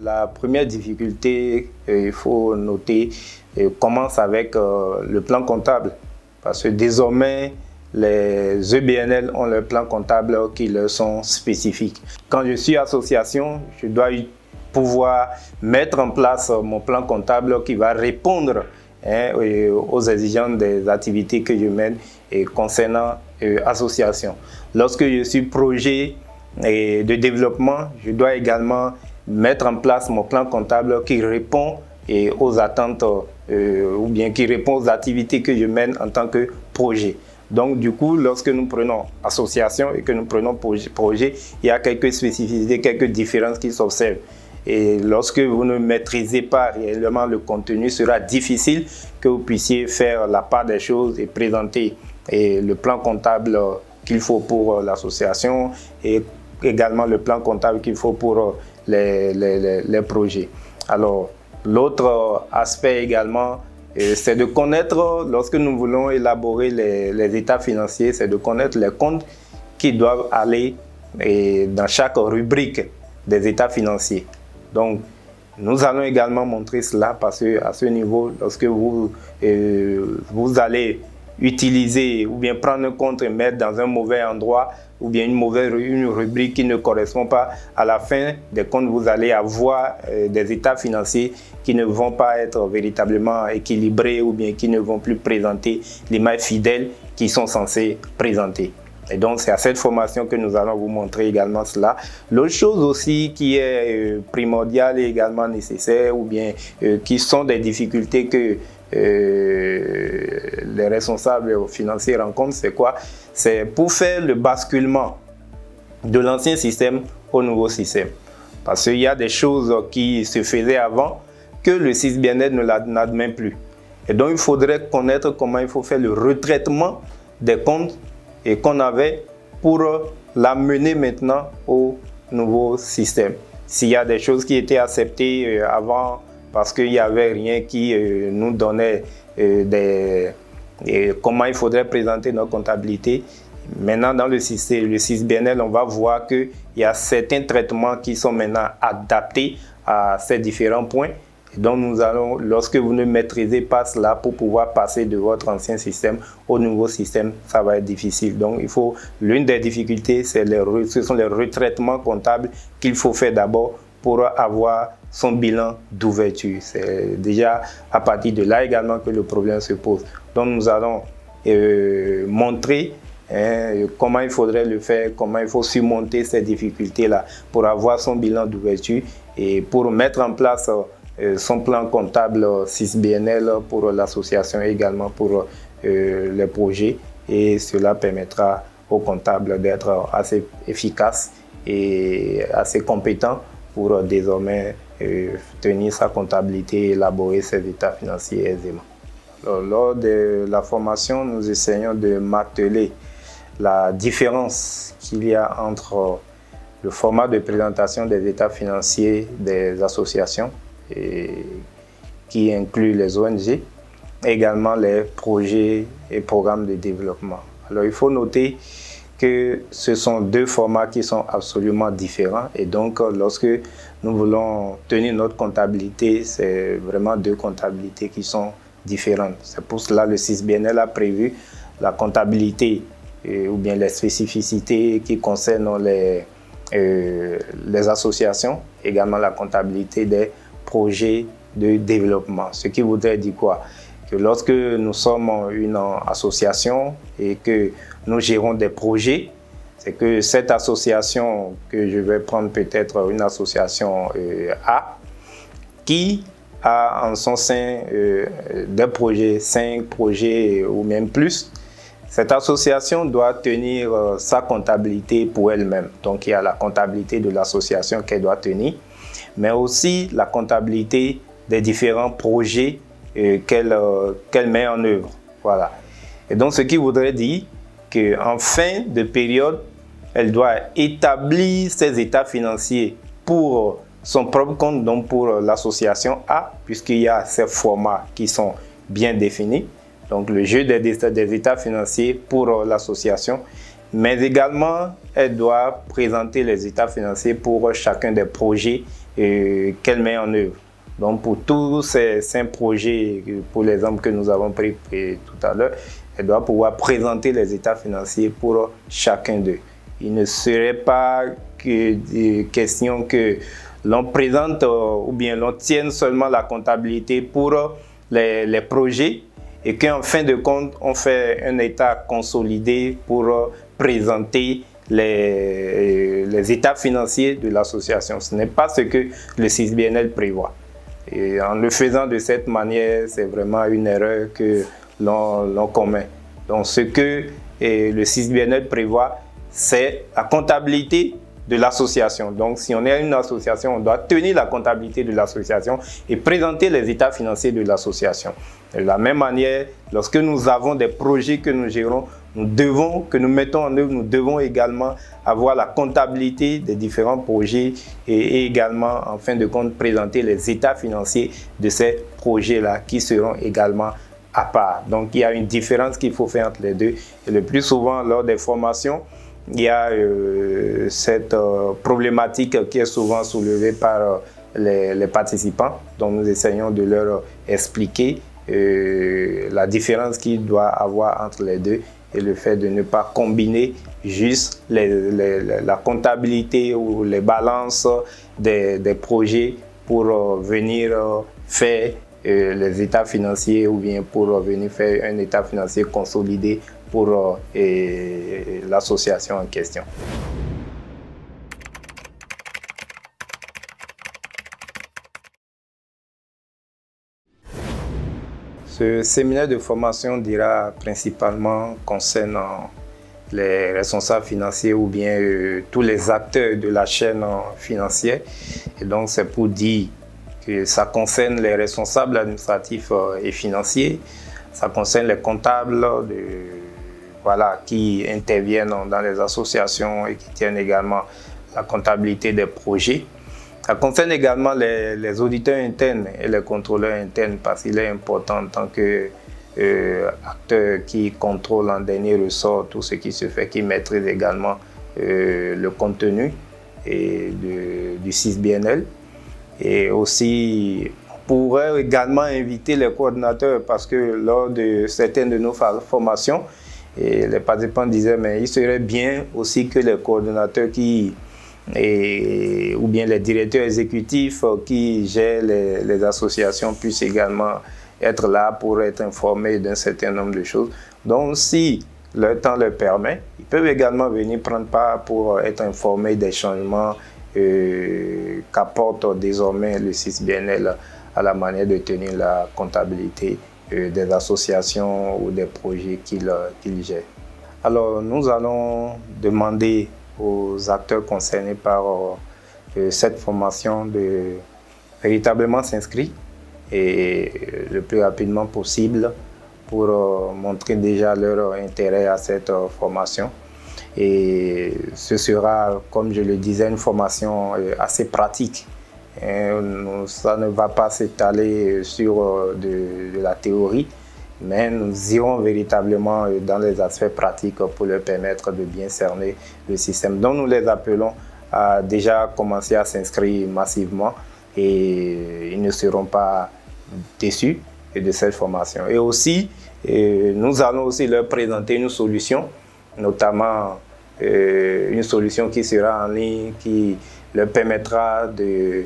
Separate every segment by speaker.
Speaker 1: la première difficulté, il faut noter, commence avec le plan comptable. Parce que désormais, les EBNL ont leur plan comptable qui leur sont spécifiques. Quand je suis association, je dois pouvoir mettre en place mon plan comptable qui va répondre aux exigences des activités que je mène concernant association. Lorsque je suis projet de développement, je dois également mettre en place mon plan comptable qui répond aux attentes ou bien qui répond aux activités que je mène en tant que projet. Donc du coup, lorsque nous prenons association et que nous prenons projet, il y a quelques spécificités, quelques différences qui s'observent. Et lorsque vous ne maîtrisez pas réellement le contenu, ce sera difficile que vous puissiez faire la part des choses et présenter le plan comptable qu'il faut pour l'association et également le plan comptable qu'il faut pour les projets. Alors, l'autre aspect également, c'est de connaître, lorsque nous voulons élaborer les états financiers, c'est de connaître les comptes qui doivent aller dans chaque rubrique des états financiers. Donc, nous allons également montrer cela parce qu'à ce niveau, lorsque vous allez utiliser ou bien prendre un compte et mettre dans un mauvais endroit ou bien une rubrique qui ne correspond pas, à la fin des comptes, vous allez avoir des états financiers qui ne vont pas être véritablement équilibrés ou bien qui ne vont plus présenter l'image fidèle qu'ils sont censés présenter. Et donc, c'est à cette formation que nous allons vous montrer également cela. L'autre chose aussi qui est primordiale et également nécessaire, ou bien qui sont des difficultés que les responsables financiers rencontrent, c'est quoi? C'est pour faire le basculement de l'ancien système au nouveau système. Parce qu'il y a des choses qui se faisaient avant que le SIS-Bien-être n'admet plus. Et donc, il faudrait connaître comment il faut faire le retraitement des comptes et qu'on avait pour l'amener maintenant au nouveau système. S'il y a des choses qui étaient acceptées avant parce qu'il n'y avait rien qui nous donnait comment il faudrait présenter notre comptabilité, maintenant dans le système, le SIS-Bien-être, on va voir qu'il y a certains traitements qui sont maintenant adaptés à ces différents points. Et donc nous allons, lorsque vous ne maîtrisez pas cela pour pouvoir passer de votre ancien système au nouveau système, ça va être difficile. Donc l'une des difficultés, ce sont les retraitements comptables qu'il faut faire d'abord pour avoir son bilan d'ouverture. C'est déjà à partir de là également que le problème se pose. Donc nous allons montrer comment il faudrait le faire, comment il faut surmonter ces difficultés-là pour avoir son bilan d'ouverture et pour mettre en place son plan comptable SIS-BNL pour l'association également pour les projets, et cela permettra aux comptables d'être assez efficaces et assez compétents pour désormais tenir sa comptabilité et élaborer ses états financiers aisément. Alors, lors de la formation, nous essayons de marteler la différence qu'il y a entre le format de présentation des états financiers des associations qui inclut les ONG, également les projets et programmes de développement. Alors il faut noter que ce sont deux formats qui sont absolument différents et donc lorsque nous voulons tenir notre comptabilité, c'est vraiment deux comptabilités qui sont différentes. C'est pour cela que le SIS-Bien-être a prévu la comptabilité ou bien les spécificités qui concernent les associations, également la comptabilité des projets de développement. Ce qui voudrait dire quoi? Que lorsque nous sommes une association et que nous gérons des projets, c'est que cette association, que je vais prendre peut-être une association A, qui a en son sein des projets, 5 projets ou même plus, cette association doit tenir sa comptabilité pour elle-même. Donc il y a la comptabilité de l'association qu'elle doit tenir, mais aussi la comptabilité des différents projets qu'elle met en œuvre. Voilà. Et donc, ce qui voudrait dire qu'en fin de période, elle doit établir ses états financiers pour son propre compte, donc pour l'association A, puisqu'il y a ces formats qui sont bien définis. Donc, le jeu des états financiers pour l'association, mais également, elle doit présenter les états financiers pour chacun des projets qu'elle met en œuvre. Donc pour tous ces 5 projets, pour l'exemple que nous avons pris tout à l'heure, elle doit pouvoir présenter les états financiers pour chacun d'eux. Il ne serait pas question que l'on présente ou bien l'on tienne seulement la comptabilité pour les projets et qu'en fin de compte, on fait un état consolidé pour présenter les états financiers de l'association. Ce n'est pas ce que le CISBNL prévoit. Et en le faisant de cette manière, c'est vraiment une erreur que l'on commet. Donc ce que le CISBNL prévoit, c'est la comptabilité de l'association. Donc si on est une association, on doit tenir la comptabilité de l'association et présenter les états financiers de l'association. De la même manière, lorsque nous avons des projets que nous gérons, que nous mettons en œuvre, nous devons également avoir la comptabilité des différents projets et également, en fin de compte, présenter les états financiers de ces projets-là qui seront également à part. Donc, il y a une différence qu'il faut faire entre les deux. Et le plus souvent, lors des formations, il y a cette problématique qui est souvent soulevée par les participants. Donc, nous essayons de leur expliquer la différence qu'il doit avoir entre les deux et le fait de ne pas combiner juste la comptabilité ou les balances des projets pour venir faire les états financiers ou bien pour venir faire un état financier consolidé pour l'association en question. Ce séminaire de formation dira principalement concernant les responsables financiers ou bien tous les acteurs de la chaîne financière. Et donc c'est pour dire que ça concerne les responsables administratifs et financiers, ça concerne les comptables qui interviennent dans les associations et qui tiennent également la comptabilité des projets. Ça concerne également les auditeurs internes et les contrôleurs internes parce qu'il est important en tant qu'acteur qui contrôle en dernier ressort tout ce qui se fait, qui maîtrise également le contenu du CISBNL. Et aussi, on pourrait également inviter les coordinateurs parce que lors de certaines de nos formations, les participants disaient mais il serait bien aussi que les coordinateurs ou bien les directeurs exécutifs qui gèrent les associations puissent également être là pour être informés d'un certain nombre de choses. Donc si le temps le permet, ils peuvent également venir prendre part pour être informés des changements qu'apporte désormais le CISBNL à la manière de tenir la comptabilité des associations ou des projets qu'il gère. Alors nous allons demander aux acteurs concernés par cette formation de véritablement s'inscrire et le plus rapidement possible pour montrer déjà leur intérêt à cette formation. Et ce sera, comme je le disais, une formation assez pratique. Ça ne va pas s'étaler sur de la théorie, mais nous irons véritablement dans les aspects pratiques pour leur permettre de bien cerner le système. Donc nous les appelons à déjà commencer à s'inscrire massivement et ils ne seront pas déçus de cette formation. Et aussi, nous allons aussi leur présenter une solution, notamment une solution qui sera en ligne, qui leur permettra de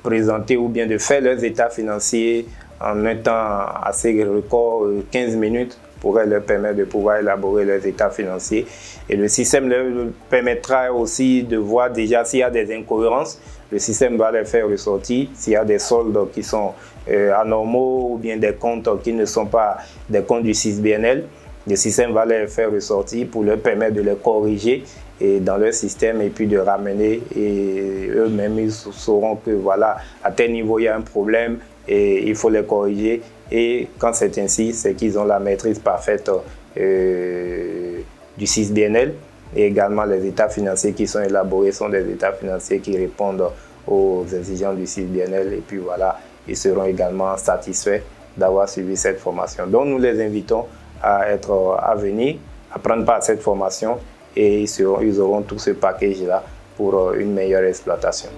Speaker 1: présenter ou bien de faire leurs états financiers en un temps assez record, 15 minutes, pourrait leur permettre de pouvoir élaborer leurs états financiers. Et le système leur permettra aussi de voir déjà s'il y a des incohérences. Le système va les faire ressortir. S'il y a des soldes qui sont anormaux ou bien des comptes qui ne sont pas des comptes du CISBNL, le système va les faire ressortir pour leur permettre de les corriger dans leur système et puis de ramener. Et eux-mêmes, ils sauront que voilà, à tel niveau, il y a un problème et il faut les corriger. Et quand c'est ainsi, c'est qu'ils ont la maîtrise parfaite du CISBNL. Et également, les états financiers qui sont élaborés sont des états financiers qui répondent aux exigences du CISBNL. Et puis voilà, ils seront également satisfaits d'avoir suivi cette formation. Donc, nous les invitons à venir, à prendre part à cette formation et ils auront tout ce package-là pour une meilleure exploitation.